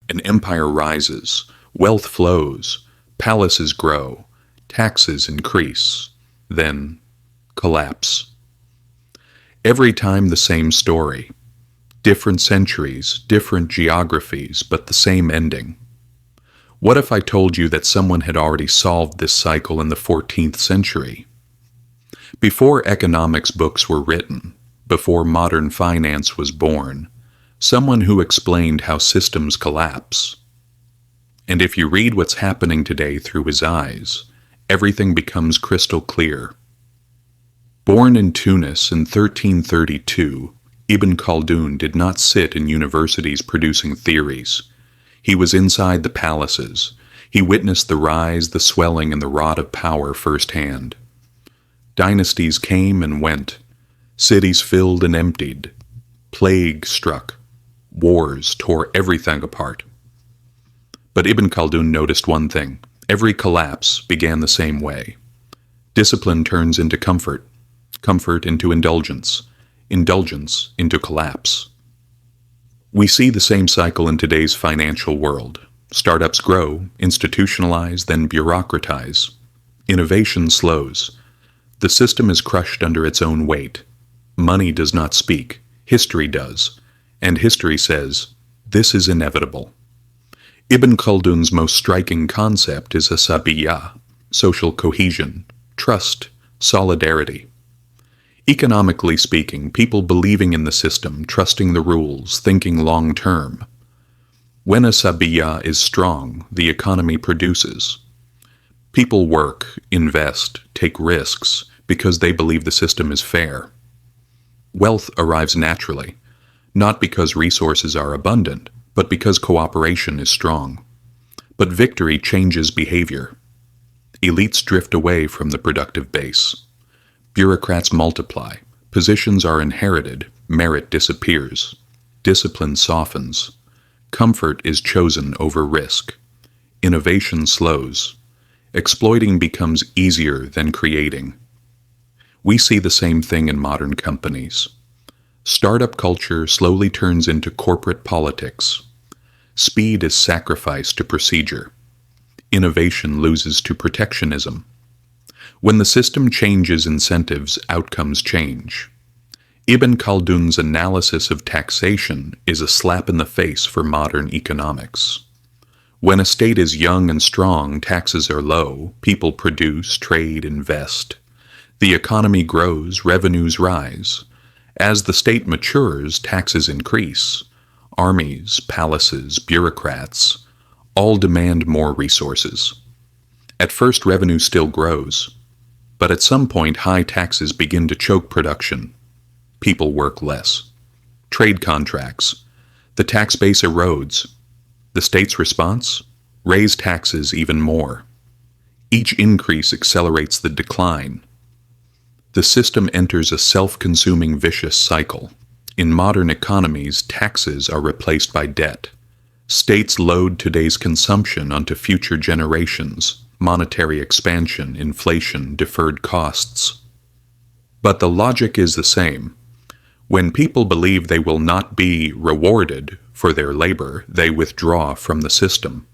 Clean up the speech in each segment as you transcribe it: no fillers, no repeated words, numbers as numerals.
An empire rises, wealth flows, palaces grow, taxes increase, then collapse. Every time the same story. Different centuries, different geographies, but the same ending. What if I told you that someone had already solved this cycle in the 14th century? Before economics books were written, before modern finance was born, someone who explained how systems collapse. And if you read what's happening today through his eyes, everything becomes crystal clear. Born in Tunis in 1332, Ibn Khaldun did not sit in universities producing theories. He was inside the palaces. He witnessed the rise, the swelling, and the rot of power firsthand. Dynasties came and went. Cities filled and emptied. Plague struck. Wars tore everything apart. But Ibn Khaldun noticed one thing. Every collapse began the same way. Discipline turns into comfort, comfort into indulgence, indulgence into collapse. We see the same cycle in today's financial world. Startups grow, institutionalize, then bureaucratize. Innovation slows. The system is crushed under its own weight. Money does not speak. History does. And history says, this is inevitable. Ibn Khaldun's most striking concept is asabiyyah, social cohesion, trust, solidarity. Economically speaking, people believing in the system, trusting the rules, thinking long-term. When asabiyyah is strong, the economy produces. People work, invest, take risks because they believe the system is fair. Wealth arrives naturally, not because resources are abundant, but because cooperation is strong. But victory changes behavior. Elites drift away from the productive base. Bureaucrats multiply. Positions are inherited. Merit disappears. Discipline softens. Comfort is chosen over risk. Innovation slows. Exploiting becomes easier than creating. We see the same thing in modern companies. Startup culture slowly turns into corporate politics. Speed is sacrificed to procedure. Innovation loses to protectionism. When the system changes incentives, outcomes change. Ibn Khaldun's analysis of taxation is a slap in the face for modern economics. When a state is young and strong, taxes are low, people produce, trade, invest. The economy grows, revenues rise. As the state matures, taxes increase. Armies, palaces, bureaucrats, all demand more resources. At first, revenue still grows. But at some point, high taxes begin to choke production. People work less. Trade contracts. The tax base erodes. The state's response? Raise taxes even more. Each increase accelerates the decline. The system enters a self-consuming vicious cycle. In modern economies, taxes are replaced by debt. States load today's consumption onto future generations. Monetary expansion, inflation, deferred costs. But the logic is the same. When people believe they will not be rewarded for their labor, they withdraw from the system.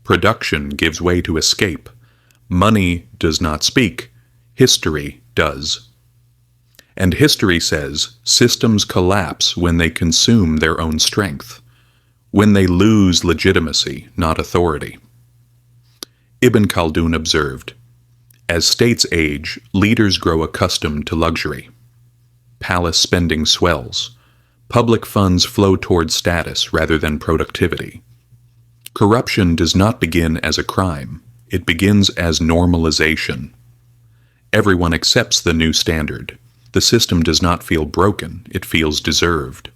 Production gives way to escape. Money does not speak. History does. And history says systems collapse when they consume their own strength, when they lose legitimacy, not authority. Ibn Khaldun observed, as states age, leaders grow accustomed to luxury. Palace spending swells. Public funds flow toward status rather than productivity. Corruption does not begin as a crime. It begins as normalization. Everyone accepts the new standard. The system does not feel broken. It feels deserved.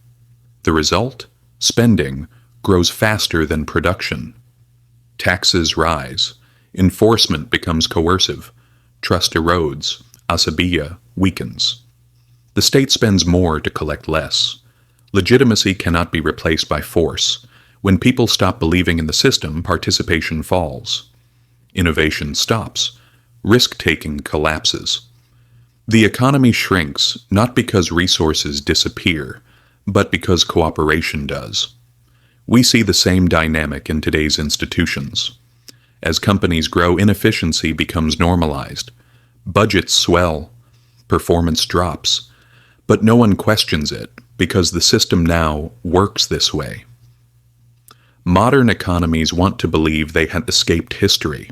The result? Spending grows faster than production. Taxes rise. Enforcement becomes coercive. Trust erodes. Asabiyyah weakens. The state spends more to collect less. Legitimacy cannot be replaced by force. When people stop believing in the system, participation falls. Innovation stops. Risk-taking collapses. The economy shrinks not because resources disappear, but because cooperation does. We see the same dynamic in today's institutions. As companies grow, inefficiency becomes normalized. Budgets swell, performance drops, but no one questions it because the system now works this way. Modern economies want to believe they had escaped history.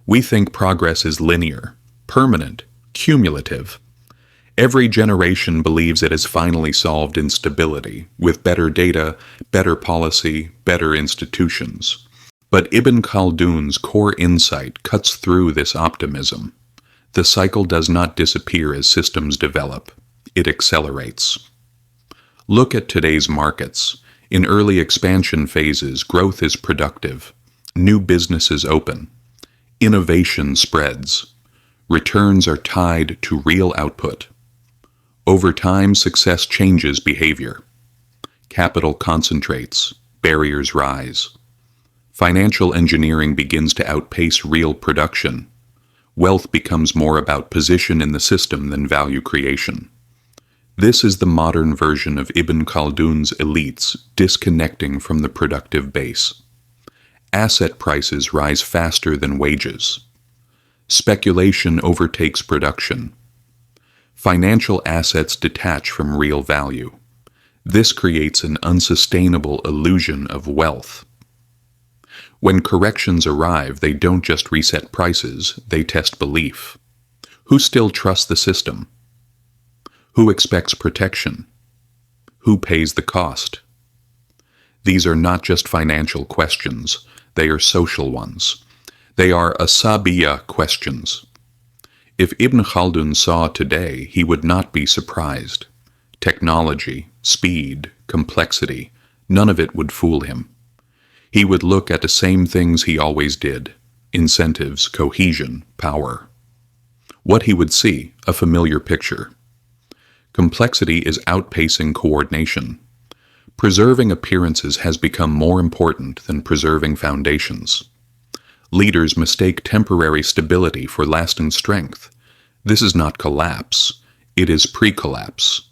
We think progress is linear, permanent, cumulative. Every generation believes it has finally solved instability with better data, better policy, better institutions. But Ibn Khaldun's core insight cuts through this optimism. The cycle does not disappear as systems develop. It accelerates. Look at today's markets. In early expansion phases, growth is productive. New businesses open. Innovation spreads. Returns are tied to real output. Over time, success changes behavior. Capital concentrates. Barriers rise. Financial engineering begins to outpace real production. Wealth becomes more about position in the system than value creation. This is the modern version of Ibn Khaldun's elites disconnecting from the productive base. Asset prices rise faster than wages. Speculation overtakes production. Financial assets detach from real value. This creates an unsustainable illusion of wealth. When corrections arrive, they don't just reset prices, they test belief. Who still trusts the system? Who expects protection? Who pays the cost? These are not just financial questions, they are social ones. They are asabiyyah questions. If Ibn Khaldun saw today, he would not be surprised. Technology, speed, complexity, none of it would fool him. He would look at the same things he always did: incentives, cohesion, power. What he would see, a familiar picture. Complexity is outpacing coordination. Preserving appearances has become more important than preserving foundations. Leaders mistake temporary stability for lasting strength. This is not collapse, it is pre-collapse.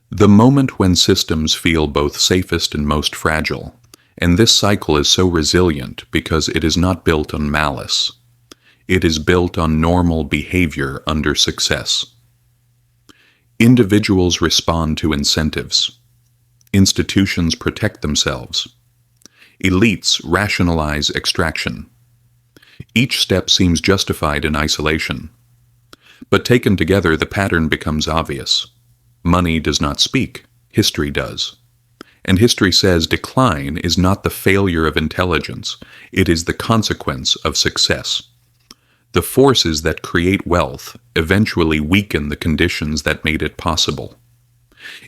The moment when systems feel both safest and most fragile, and this cycle is so resilient because it is not built on malice. It is built on normal behavior under success. Individuals respond to incentives. Institutions protect themselves. Elites rationalize extraction. Each step seems justified in isolation. But taken together, the pattern becomes obvious. Money does not speak, history does. And history says decline is not the failure of intelligence, it is the consequence of success. The forces that create wealth eventually weaken the conditions that made it possible.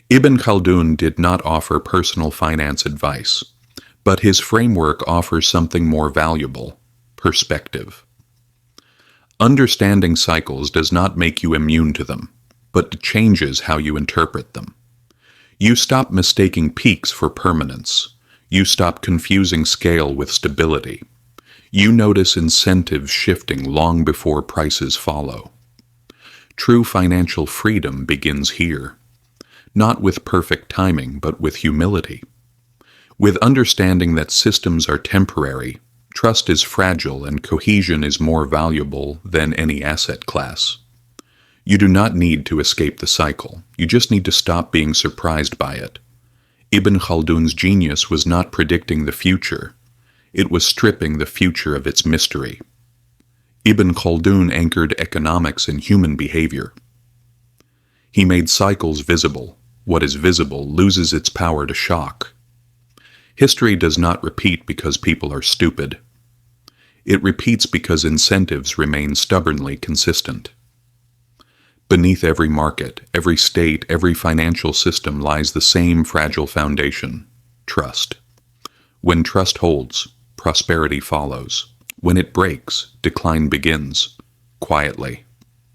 Ibn Khaldun did not offer personal finance advice, but his framework offers something more valuable: perspective. Understanding cycles does not make you immune to them, but changes how you interpret them. You stop mistaking peaks for permanence. You stop confusing scale with stability. You notice incentives shifting long before prices follow. True financial freedom begins here, not with perfect timing, but with humility. With understanding that systems are temporary, trust is fragile, and cohesion is more valuable than any asset class. You do not need to escape the cycle. You just need to stop being surprised by it. Ibn Khaldun's genius was not predicting the future. It was stripping the future of its mystery. Ibn Khaldun anchored economics in human behavior. He made cycles visible. What is visible loses its power to shock. History does not repeat because people are stupid. It repeats because incentives remain stubbornly consistent. Beneath every market, every state, every financial system lies the same fragile foundation: trust. When trust holds, prosperity follows. When it breaks, decline begins, quietly,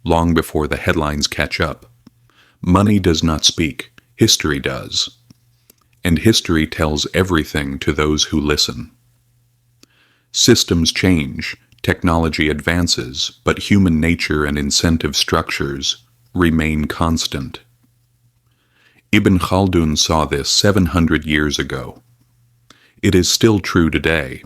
long before the headlines catch up. Money does not speak, history does. And history tells everything to those who listen. Systems change, technology advances, but human nature and incentive structures remain constant. Ibn Khaldun saw this 700 years ago. it is still true today.